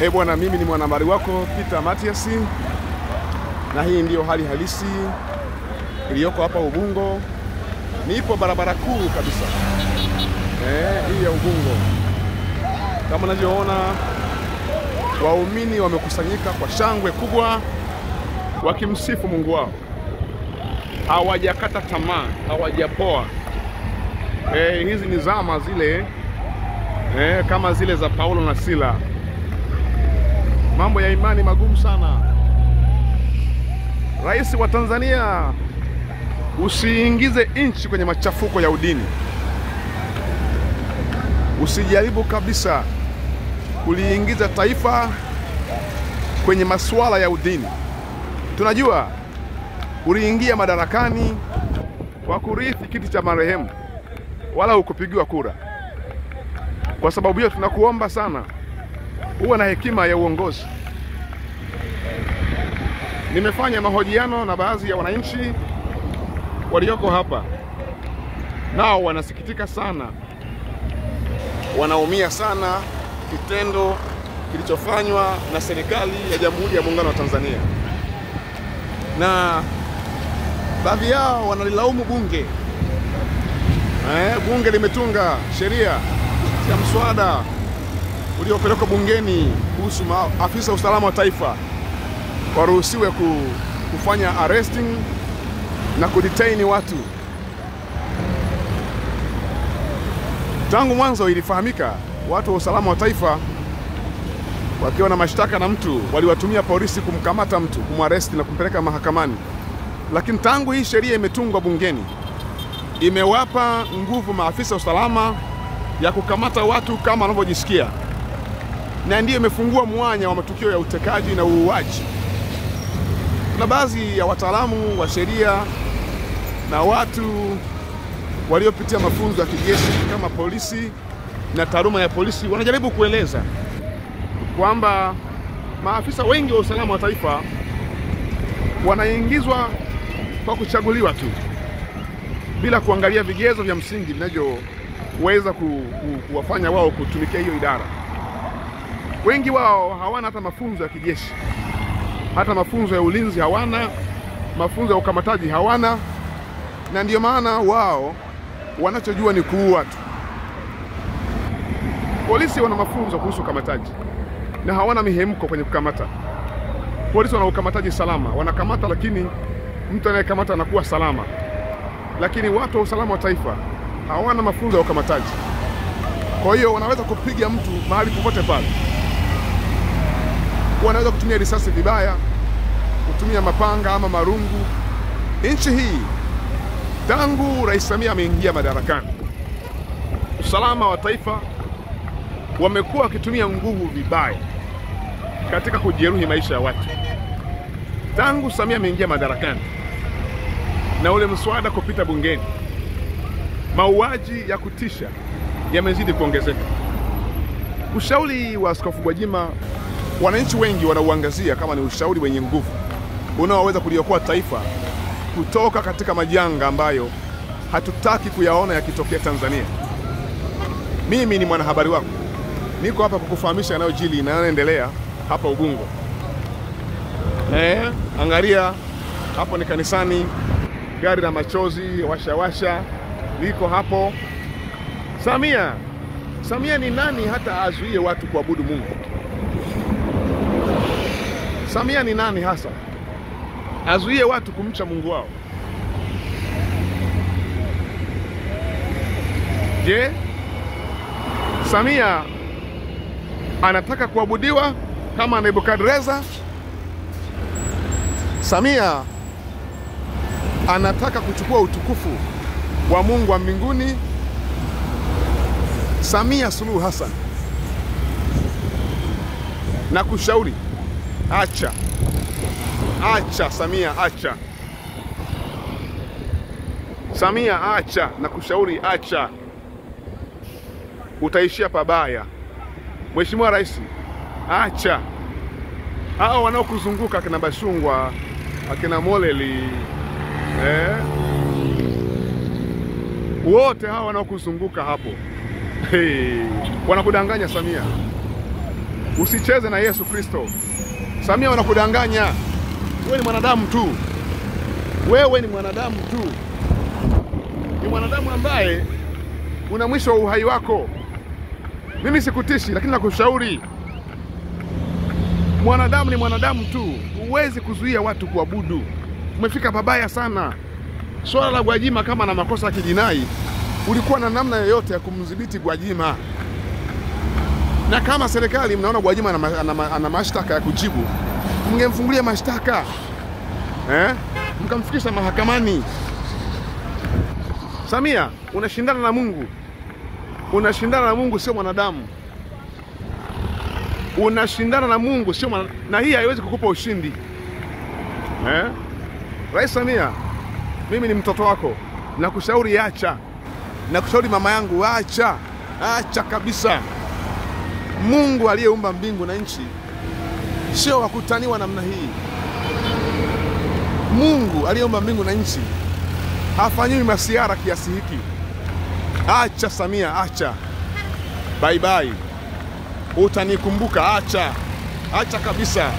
Bwana, mimi ni mwanahabari wako Peter Matias, na hii ndiyo hali halisi iliyoko hapa Ubungo. Nipo barabara kuu kabisa, hii ya Ubungo. Kama unavyoona, waumini wamekusanyika kwa shangwe kubwa wakimsifu Mungu wao. Hawajakata tamaa, hawajapoa. Hizi ni zama zile kama zile za Paulo na Sila. Mambo ya imani magumu sana. Rais wa Tanzania, usiingize nchi kwenye machafuko ya udini. Usijaribu kabisa kuliingiza taifa kwenye masuala ya udini. Tunajua uliingia madarakani kwa kurithi kiti cha marehemu, wala hukupigiwa kura. Kwa sababu hiyo tunakuomba sana uwe na hekima ya uongozi. Nimefanya mahojiano na baadhi ya wananchi walioko hapa, nao wanasikitika sana, wanaumia sana kitendo kilichofanywa na serikali ya Jamhuri ya Muungano wa Tanzania, na baadhi yao wanalilaumu bunge. Bunge limetunga sheria ya mswada uliopelekwa bungeni kuhusu afisa usalama wa taifa waruhusiwe kufanya arresting na kudetain watu. Tangu mwanzo ilifahamika watu wa usalama wa taifa wakiwa na mashtaka na mtu waliwatumia polisi kumkamata mtu, kumaresti na kumpeleka mahakamani. Lakini tangu hii sheria imetungwa bungeni, imewapa nguvu maafisa usalama ya kukamata watu kama wanavyojisikia, na ndiyo imefungua mwanya wa matukio ya utekaji na uuaji. Na baadhi ya wataalamu wa sheria na watu waliopitia mafunzo ya kijeshi kama polisi na taaluma ya polisi wanajaribu kueleza kwamba maafisa wengi wa usalama wa taifa wanaingizwa kwa kuchaguliwa tu, bila kuangalia vigezo vya msingi vinavyoweza kuwafanya wao kutumikia hiyo idara. Wengi wao hawana hata mafunzo ya kijeshi, hata mafunzo ya ulinzi hawana, mafunzo ya ukamataji hawana, na ndiyo maana wao wanachojua ni kuua tu. Polisi wana mafunzo kuhusu ukamataji na hawana mihemko kwenye kukamata. Polisi wana ukamataji salama, wanakamata lakini mtu anayekamata anakuwa salama. Lakini watu wa usalama wa taifa hawana mafunzo ya ukamataji. Kwa hiyo wanaweza kupiga mtu mahali popote pale. Wanaweza kutumia risasi vibaya, kutumia mapanga ama marungu. Nchi hii tangu Rais Samia ameingia madarakani, usalama wa taifa wamekuwa wakitumia nguvu vibaya katika kujeruhi maisha ya watu. Tangu Samia ameingia madarakani na ule mswada kupita bungeni, mauaji ya kutisha yamezidi kuongezeka. Ushauri wa Askofu Gwajima, wananchi wengi wanauangazia kama ni ushauri wenye nguvu unaoweza kuliokoa taifa kutoka katika majanga ambayo hatutaki kuyaona yakitokea Tanzania. Mimi ni mwanahabari wako, niko hapa kukufahamisha yanayojiri na yanaendelea hapa Ubungo. Angalia hapo ni kanisani, gari la machozi washa liko hapo. Samia ni nani hata azuie watu kuabudu Mungu? Samia ni nani hasa azuie watu kumcha Mungu wao? Je, Samia anataka kuabudiwa kama Nebukadreza? Samia anataka kuchukua utukufu wa Mungu wa mbinguni? Samia Suluhu Hassan, na kushauri acha Samia, acha Samia, acha na kushauri acha, utaishia pabaya. Mheshimiwa Rais, acha. Hao wanaokuzunguka akina Bashungwa, akina Moleli, wote hao wanaokuzunguka hapo, wanakudanganya Samia. Usicheze na Yesu Kristo. Samia wanakudanganya. Wewe ni mwanadamu tu. Wewe ni mwanadamu tu. Ni mwanadamu ambaye una mwisho wa uhai wako. Mimi sikutishi, lakini nakushauri. Mwanadamu ni mwanadamu tu. Huwezi kuzuia watu kuabudu. Umefika pabaya sana. Swala la Gwajima kama na makosa ya kijinai, ulikuwa na namna yoyote ya kumdhibiti Gwajima. Na kama serikali mnaona Gwajima ana mashtaka ya kujibu, mngemfungulia mashtaka. Mkamfikisha mahakamani. Samia, unashindana na Mungu. Unashindana na Mungu, sio mwanadamu. Unashindana na Mungu, sio mwanadamu. Na hii haiwezi kukupa ushindi. Rais Samia, mimi ni mtoto wako. Nakushauri acha. Nakushauri mama yangu, acha. Acha kabisa. Mungu aliyeumba mbingu na nchi sio wakutaniwa namna hii. Mungu aliyeumba mbingu na nchi hafanyiwi masiara kiasi hiki. Acha Samia, acha. Bye bye. Utanikumbuka, acha. Acha kabisa.